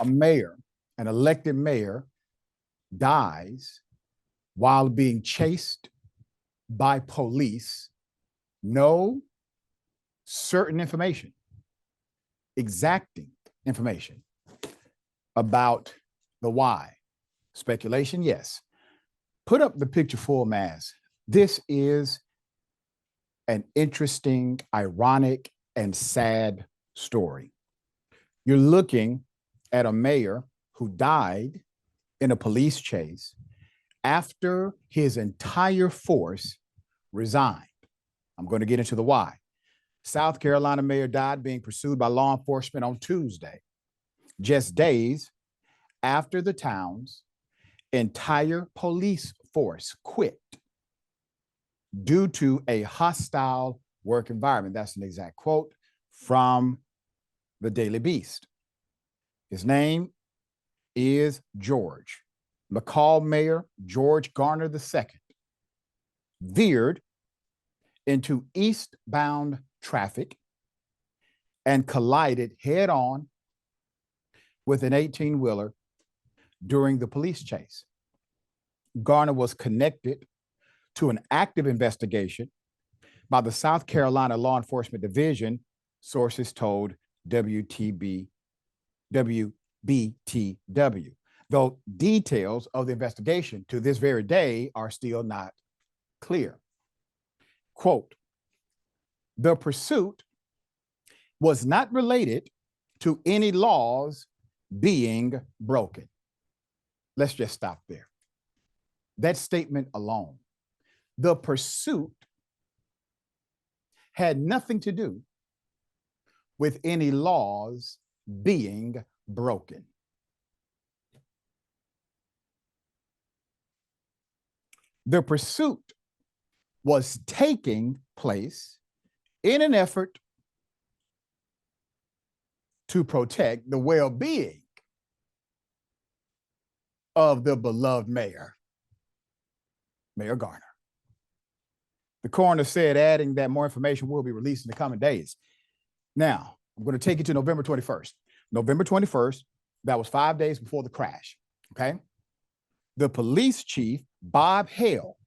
a mayor, an elected mayor, dies while being chased by police, know certain information, exacting information about the why. Speculation, yes. Put up the picture full mass. This is an interesting, ironic, and sad story. You're looking at a mayor who died in a police chase after his entire force resigned. I'm going to get into the why. South Carolina mayor died being pursued by law enforcement on Tuesday, just days after the town's entire police force quit due to a hostile work environment. That's an exact quote from the Daily Beast. His name is George. McColl Mayor George Garner II veered into eastbound traffic and collided head on with an 18-wheeler during the police chase. Garner was connected to an active investigation by the South Carolina Law Enforcement Division, sources told WBTW, though details of the investigation to this very day are still not clear. Quote, the pursuit was not related to any laws being broken. Let's just stop there. That statement alone, the pursuit had nothing to do with any laws being broken. The pursuit was taking place in an effort to protect the well-being of the beloved mayor, Mayor Garner. The coroner said, adding that more information will be released in the coming days. Now, I'm going to take you to November 21st. November 21st, that was 5 days before the crash, okay? The police chief, Bob Hale,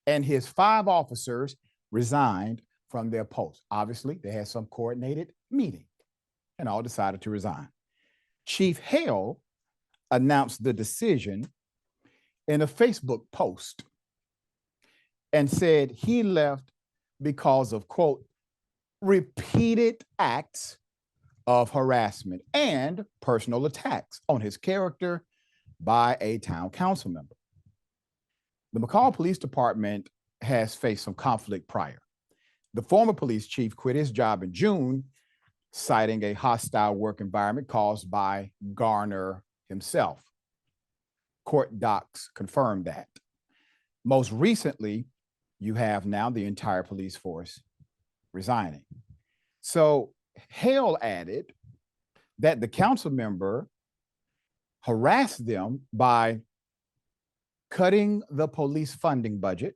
and his 5 officers resigned from their posts. Obviously, they had some coordinated meeting and all decided to resign. Chief Hale announced the decision in a Facebook post and said he left because of, quote, repeated acts of harassment and personal attacks on his character by a town council member. The McColl Police Department has faced some conflict prior. The former police chief quit his job in June, citing a hostile work environment caused by Garner himself. Court docs confirmed that. Most recently, you have now the entire police force resigning. So Hale added that the council member harassed them by cutting the police funding budget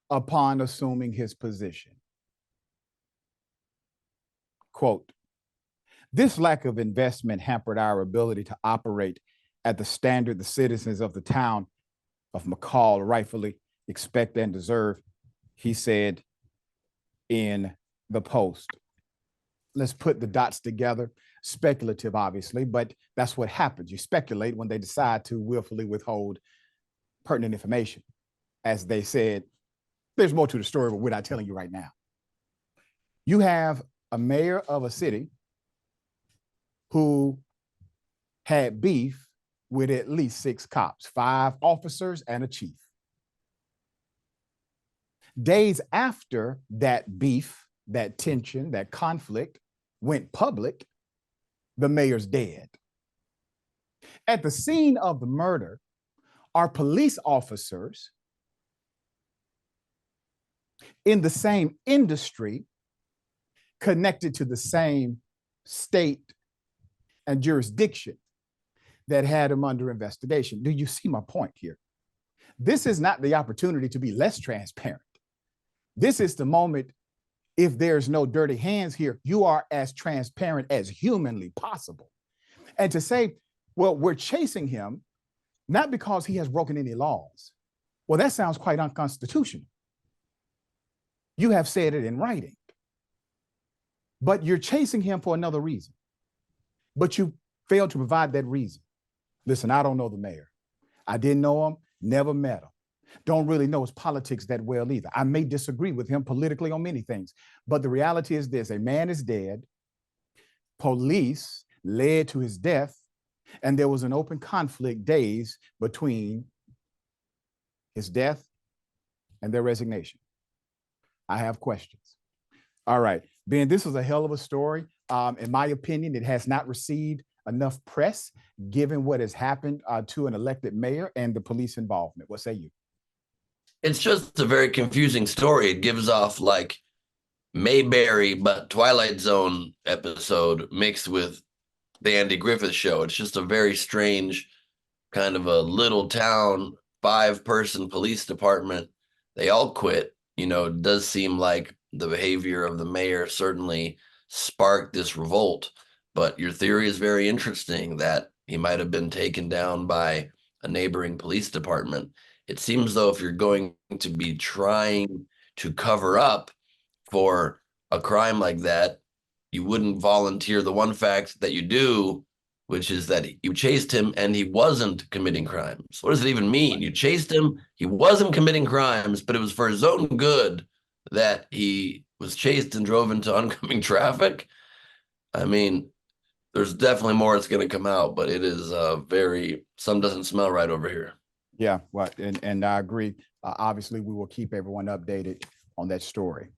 upon assuming his position. Quote, this lack of investment hampered our ability to operate at the standard the citizens of the town of McColl rightfully expect and deserve, he said in the post. Let's put the dots together. Speculative, obviously, but that's what happens. You speculate when they decide to willfully withhold pertinent information. As they said, there's more to the story, but we're not telling you right now. You have a mayor of a city who had beef with at least 6 cops, 5 officers and a chief. Days after that beef, that tension, that conflict went public, the mayor's dead. At the scene of the murder are police officers in the same industry connected to the same state and jurisdiction that had him under investigation. Do you see my point here? This is not the opportunity to be less transparent. This is the moment, if there's no dirty hands here, you are as transparent as humanly possible. And to say, well, we're chasing him not because he has broken any laws. Well, that sounds quite unconstitutional. You have said it in writing, but you're chasing him for another reason. But you failed to provide that reason. Listen, I don't know the mayor. I didn't know him, never met him. Don't really know his politics that well either. I may disagree with him politically on many things, but the reality is this: a man is dead, police led to his death, and there was an open conflict days between his death and their resignation. I have questions. All right, Ben, this was a hell of a story. In my opinion, it has not received enough press given what has happened to an elected mayor and the police involvement. What say you? It's just a very confusing story. It gives off like Mayberry, but Twilight Zone episode mixed with the Andy Griffith Show. It's just a very strange kind of a little town, 5-person police department. They all quit. It does seem like the behavior of the mayor certainly sparked this revolt. But your theory is very interesting that he might have been taken down by a neighboring police department. It seems though if you're going to be trying to cover up for a crime like that, you wouldn't volunteer the one fact that you do, which is that you chased him and he wasn't committing crimes. What does it even mean? You chased him, he wasn't committing crimes, but it was for his own good that he was chased and drove into oncoming traffic. I mean, there's definitely more that's going to come out, but it is some doesn't smell right over here. Yeah, well, and I agree. Obviously, we will keep everyone updated on that story.